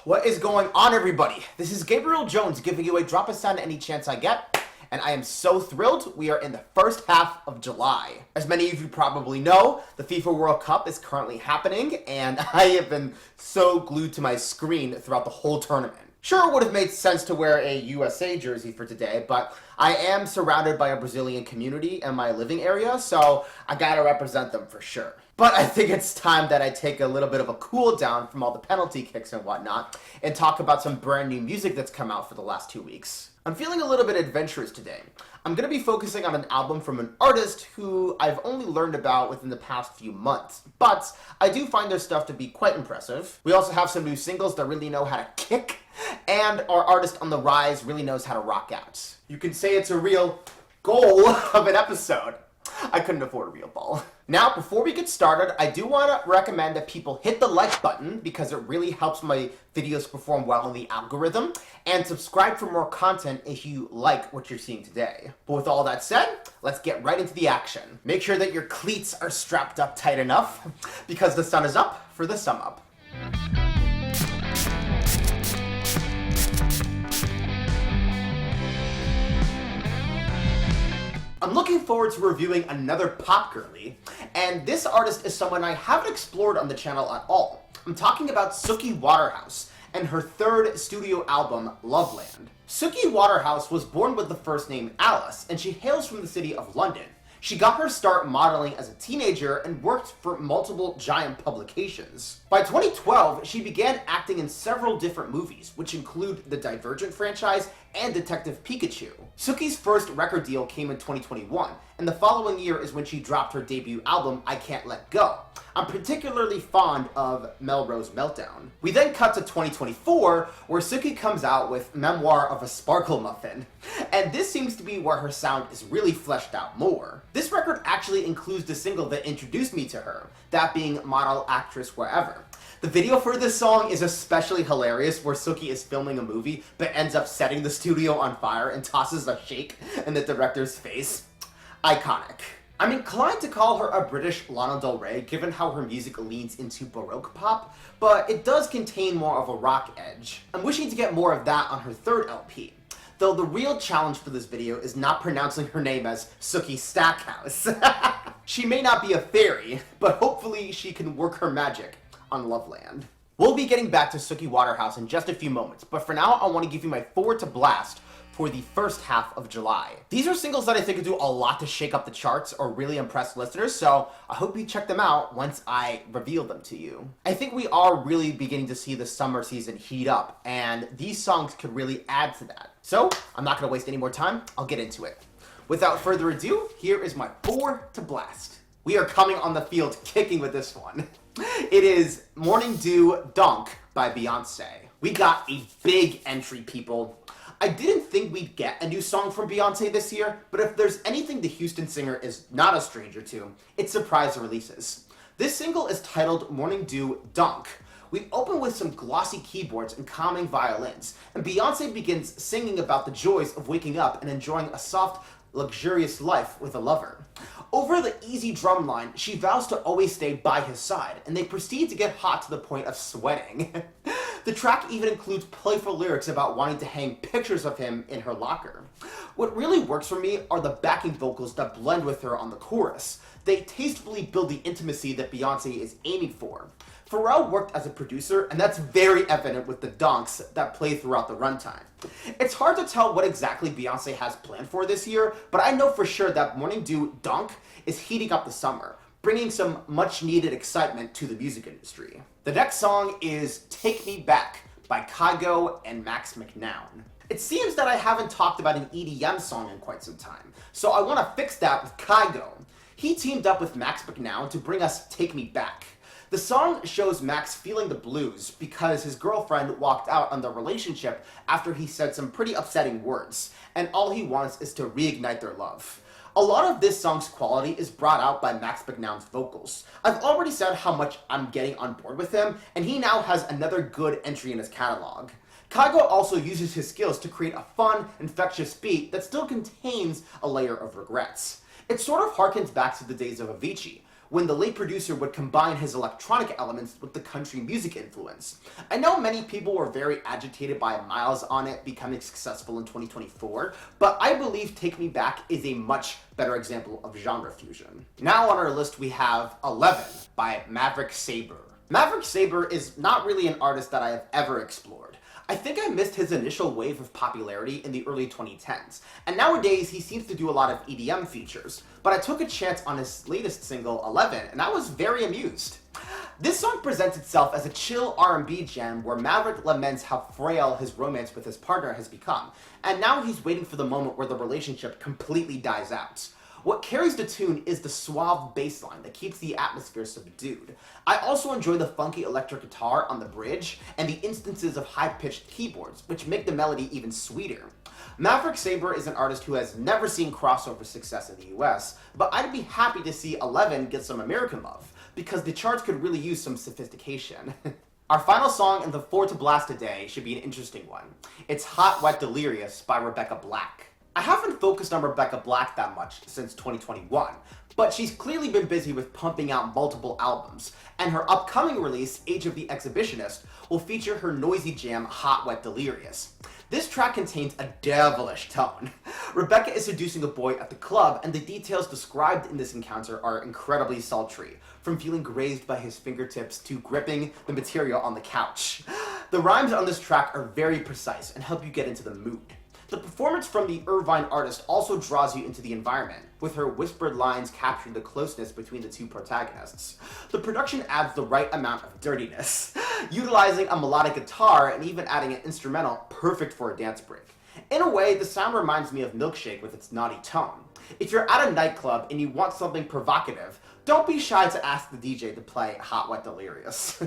What is going on, everybody? This is Gabriel Jones giving you a drop of sound any chance I get, and I am so thrilled we are in the first half of July. As many of you probably know, the FIFA World Cup is currently happening, and I have been so glued to my screen throughout the whole tournament. Sure, it would have made sense to wear a USA jersey for today, but I am surrounded by a Brazilian community in my living area, so I gotta represent them for sure. But I think it's time that I take a little bit of a cool down from all the penalty kicks and whatnot, and talk about some brand new music that's come out for the last 2 weeks. I'm feeling a little bit adventurous today. I'm going to be focusing on an album from an artist who I've only learned about within the past few months, but I do find their stuff to be quite impressive. We also have some new singles that really know how to kick, and our artist on the rise really knows how to rock out. You can say it's a real goal of an episode. I couldn't afford a real ball. Now, before we get started, I do want to recommend that people hit the like button because it really helps my videos perform well in the algorithm, and subscribe for more content if you like what you're seeing today. But with all that said, let's get right into the action. Make sure that your cleats are strapped up tight enough because the sun is up for the sum up. I'm looking forward to reviewing another pop girly, and this artist is someone I haven't explored on the channel at all. I'm talking about Suki Waterhouse and her third studio album, Loveland. Suki Waterhouse was born with the first name Alice, and she hails from the city of London. She got her start modeling as a teenager and worked for multiple giant publications. By 2012, she began acting in several different movies, which include the Divergent franchise and Detective Pikachu. Suki's first record deal came in 2021, and the following year is when she dropped her debut album, I Can't Let Go. I'm particularly fond of Melrose Meltdown. We then cut to 2024, where Suki comes out with Memoir of a Sparkle Muffin, and this seems to be where her sound is really fleshed out more. This record actually includes the single that introduced me to her, that being Model Actress Wherever. The video for this song is especially hilarious, where Suki is filming a movie but ends up setting the studio on fire and tosses a shake in the director's face. Iconic. I'm inclined to call her a British Lana Del Rey, given how her music leans into Baroque pop, but it does contain more of a rock edge. I'm wishing to get more of that on her third LP. Though the real challenge for this video is not pronouncing her name as Suki Stackhouse. She may not be a fairy, but hopefully she can work her magic on Loveland. We'll be getting back to Suki Waterhouse in just a few moments, but for now I want to give you my 4 to blast for the first half of July. These are singles that I think could do a lot to shake up the charts or really impress listeners, so I hope you check them out once I reveal them to you. I think we are really beginning to see the summer season heat up, and these songs could really add to that. So, I'm not gonna waste any more time, I'll get into it. Without further ado, here is my 4 to blast. We are coming on the field kicking with this one. It is Morning Dew DONK by Beyoncé. We got a big entry, people. I didn't think we'd get a new song from Beyoncé this year, but if there's anything the Houston singer is not a stranger to, it's surprise releases. This single is titled Morning Dew DONK. We open with some glossy keyboards and calming violins, and Beyoncé begins singing about the joys of waking up and enjoying a soft, luxurious life with a lover. Over the easy drum line, she vows to always stay by his side, and they proceed to get hot to the point of sweating. The track even includes playful lyrics about wanting to hang pictures of him in her locker. What really works for me are the backing vocals that blend with her on the chorus. They tastefully build the intimacy that Beyoncé is aiming for. Pharrell worked as a producer, and that's very evident with the donks that play throughout the runtime. It's hard to tell what exactly Beyoncé has planned for this year, but I know for sure that Morning Dew DONK is heating up the summer, bringing some much-needed excitement to the music industry. The next song is Take Me Back by Kygo and McNown. It seems that I haven't talked about an EDM song in quite some time, so I want to fix that with Kygo. He teamed up with McNown to bring us Take Me Back. The song shows Max feeling the blues because his girlfriend walked out on the relationship after he said some pretty upsetting words, and all he wants is to reignite their love. A lot of this song's quality is brought out by McNown's vocals. I've already said how much I'm getting on board with him, and he now has another good entry in his catalog. Kygo also uses his skills to create a fun, infectious beat that still contains a layer of regrets. It sort of harkens back to the days of Avicii, when the late producer would combine his electronic elements with the country music influence. I know many people were very agitated by Miles on It becoming successful in 2024, but I believe Take Me Back is a much better example of genre fusion. Now on our list we have 11 by Maverick Sabre. Maverick Sabre is not really an artist that I have ever explored. I think I missed his initial wave of popularity in the early 2010s, and nowadays he seems to do a lot of EDM features, but I took a chance on his latest single, 11, and I was very amused. This song presents itself as a chill R&B jam where Maverick laments how frail his romance with his partner has become, and now he's waiting for the moment where the relationship completely dies out. What carries the tune is the suave bass line that keeps the atmosphere subdued. I also enjoy the funky electric guitar on the bridge and the instances of high-pitched keyboards, which make the melody even sweeter. Maverick Sabre is an artist who has never seen crossover success in the US, but I'd be happy to see 11 get some American love, because the charts could really use some sophistication. Our final song in the 4 to Blast today should be an interesting one. It's Hot Wet Delirious by Rebecca Black. I haven't focused on Rebecca Black that much since 2021, but she's clearly been busy with pumping out multiple albums, and her upcoming release, Age of the Exhibitionist, will feature her noisy jam Hot Wet Delirious. This track contains a devilish tone. Rebecca is seducing a boy at the club, and the details described in this encounter are incredibly sultry, from feeling grazed by his fingertips to gripping the material on the couch. The rhymes on this track are very precise and help you get into the mood. The performance from the Irvine artist also draws you into the environment, with her whispered lines capturing the closeness between the two protagonists. The production adds the right amount of dirtiness, utilizing a melodic guitar and even adding an instrumental perfect for a dance break. In a way, the sound reminds me of Milkshake with its naughty tone. If you're at a nightclub and you want something provocative, don't be shy to ask the DJ to play Hot Wet Delirious.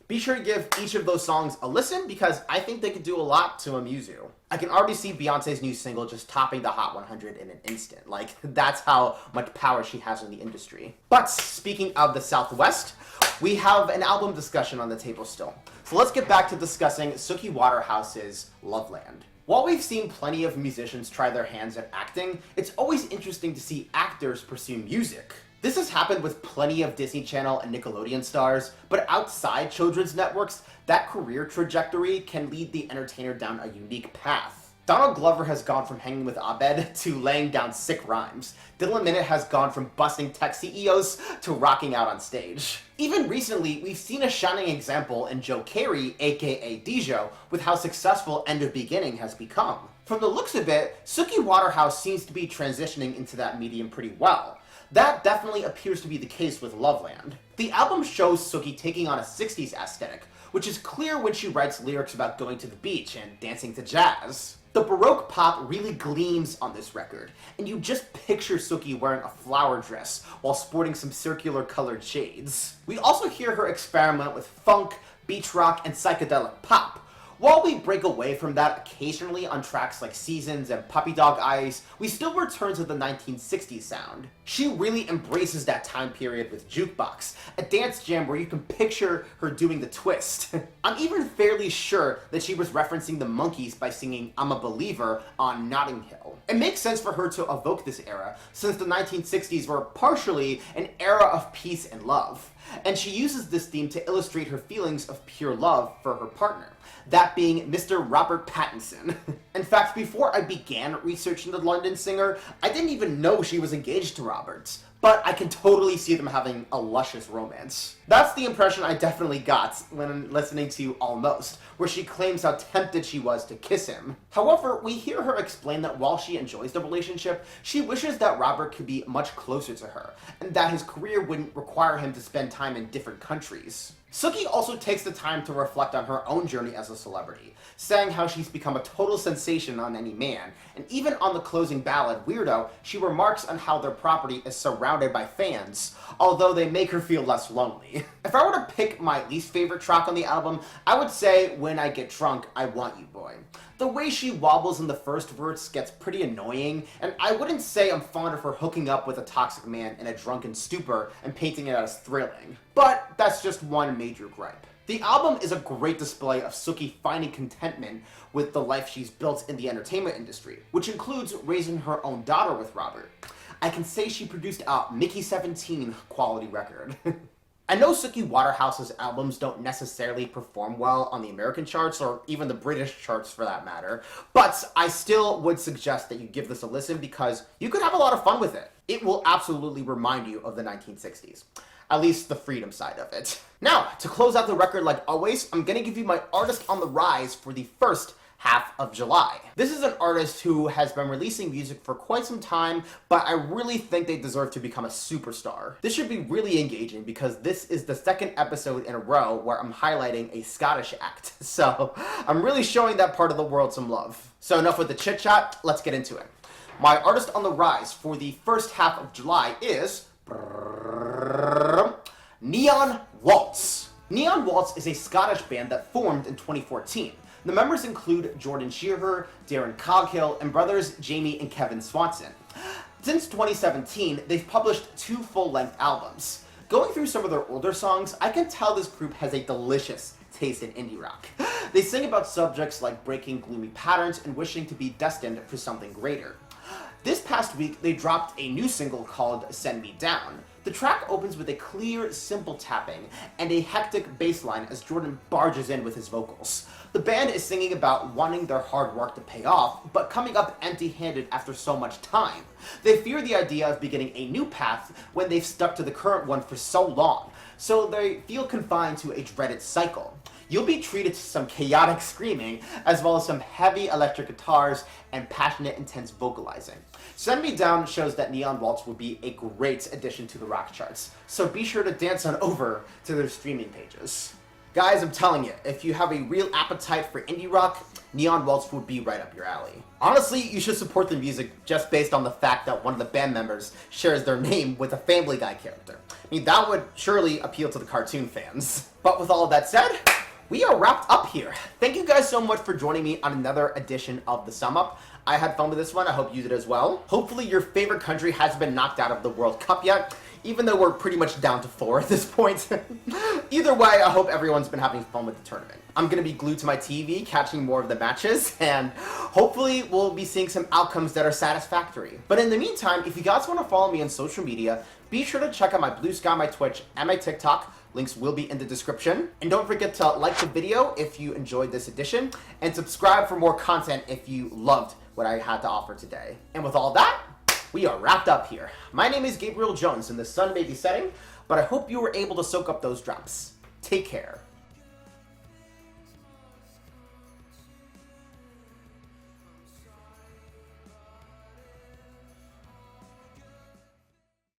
Be sure to give each of those songs a listen because I think they could do a lot to amuse you. I can already see Beyoncé's new single just topping the Hot 100 in an instant. Like, that's how much power she has in the industry. But speaking of the Southwest, we have an album discussion on the table still. So let's get back to discussing Suki Waterhouse's Loveland. While we've seen plenty of musicians try their hands at acting, it's always interesting to see actors pursue music. This has happened with plenty of Disney Channel and Nickelodeon stars, but outside children's networks, that career trajectory can lead the entertainer down a unique path. Donald Glover has gone from hanging with Abed to laying down sick rhymes. Dylan Minnette has gone from busting tech CEOs to rocking out on stage. Even recently, we've seen a shining example in Joe Carey, aka Dijo, with how successful End of Beginning has become. From the looks of it, Suki Waterhouse seems to be transitioning into that medium pretty well. That definitely appears to be the case with Loveland. The album shows Suki taking on a 60s aesthetic, which is clear when she writes lyrics about going to the beach and dancing to jazz. The Baroque pop really gleams on this record, and you just picture Suki wearing a flower dress while sporting some circular colored shades. We also hear her experiment with funk, beach rock, and psychedelic pop. While we break away from that occasionally on tracks like Seasons and Puppy Dog Eyes, we still return to the 1960s sound. She really embraces that time period with Jukebox, a dance jam where you can picture her doing the twist. I'm even fairly sure that she was referencing the Monkees by singing I'm a Believer on Notting Hill. It makes sense for her to evoke this era, since the 1960s were partially an era of peace and love. And she uses this theme to illustrate her feelings of pure love for her partner, that being Mr. Robert Pattinson. In fact, before I began researching the London singer, I didn't even know she was engaged to Robert, but I can totally see them having a luscious romance. That's the impression I definitely got when listening to Almost, where she claims how tempted she was to kiss him. However, we hear her explain that while she enjoys the relationship, she wishes that Robert could be much closer to her, and that his career wouldn't require him to spend time in different countries. Suki also takes the time to reflect on her own journey as a celebrity, saying how she's become a total sensation on any man, and even on the closing ballad, Weirdo, she remarks on how their property is surrounded by fans, although they make her feel less lonely. If I were to pick my least favorite track on the album, I would say When I Get Drunk, I Want You Boy. The way she wobbles in the first verse gets pretty annoying, and I wouldn't say I'm fond of her hooking up with a toxic man in a drunken stupor and painting it as thrilling. But that's just one major gripe. The album is a great display of Suki finding contentment with the life she's built in the entertainment industry, which includes raising her own daughter with Robert. I can say she produced a Mickey 17 quality record. I know Suki Waterhouse's albums don't necessarily perform well on the American charts, or even the British charts for that matter, but I still would suggest that you give this a listen because you could have a lot of fun with it. It will absolutely remind you of the 1960s. At least the freedom side of it. Now, to close out the record like always, I'm gonna give you my artist on the rise for the first half of July. This is an artist who has been releasing music for quite some time, but I really think they deserve to become a superstar. This should be really engaging because this is the second episode in a row where I'm highlighting a Scottish act. So I'm really showing that part of the world some love. So enough with the chit chat, let's get into it. My artist on the rise for the first half of July is Neon Waltz. Neon Waltz is a Scottish band that formed in 2014. The members include Jordan Shearer, Darren Coghill, and brothers Jamie and Kevin Swanson. Since 2017, they've published 2 full-length albums. Going through some of their older songs, I can tell this group has a delicious taste in indie rock. They sing about subjects like breaking gloomy patterns and wishing to be destined for something greater. This past week, they dropped a new single called Send Me Down. The track opens with a clear, simple tapping and a hectic bass line as Jordan barges in with his vocals. The band is singing about wanting their hard work to pay off, but coming up empty-handed after so much time. They fear the idea of beginning a new path when they've stuck to the current one for so long, so they feel confined to a dreaded cycle. You'll be treated to some chaotic screaming, as well as some heavy electric guitars and passionate, intense vocalizing. Send Me Down shows that Neon Waltz would be a great addition to the rock charts, so be sure to dance on over to their streaming pages. Guys, I'm telling you, if you have a real appetite for indie rock, Neon Waltz would be right up your alley. Honestly, you should support the music just based on the fact that one of the band members shares their name with a Family Guy character. I mean, that would surely appeal to the cartoon fans. But with all of that said, we are wrapped up here. Thank you guys so much for joining me on another edition of The Sum Up. I had fun with this one. I hope you did as well. Hopefully your favorite country hasn't been knocked out of the World Cup yet, even though we're pretty much down to 4 at this point. Either way, I hope everyone's been having fun with the tournament. I'm going to be glued to my TV, catching more of the matches, and hopefully we'll be seeing some outcomes that are satisfactory. But in the meantime, if you guys want to follow me on social media, be sure to check out my Blue Sky, my Twitch, and my TikTok. Links will be in the description. And don't forget to like the video if you enjoyed this edition, and subscribe for more content if you loved what I had to offer today. And with all that, we are wrapped up here. My name is Gabriel Jones, and the sun may be setting, but I hope you were able to soak up those drops. Take care.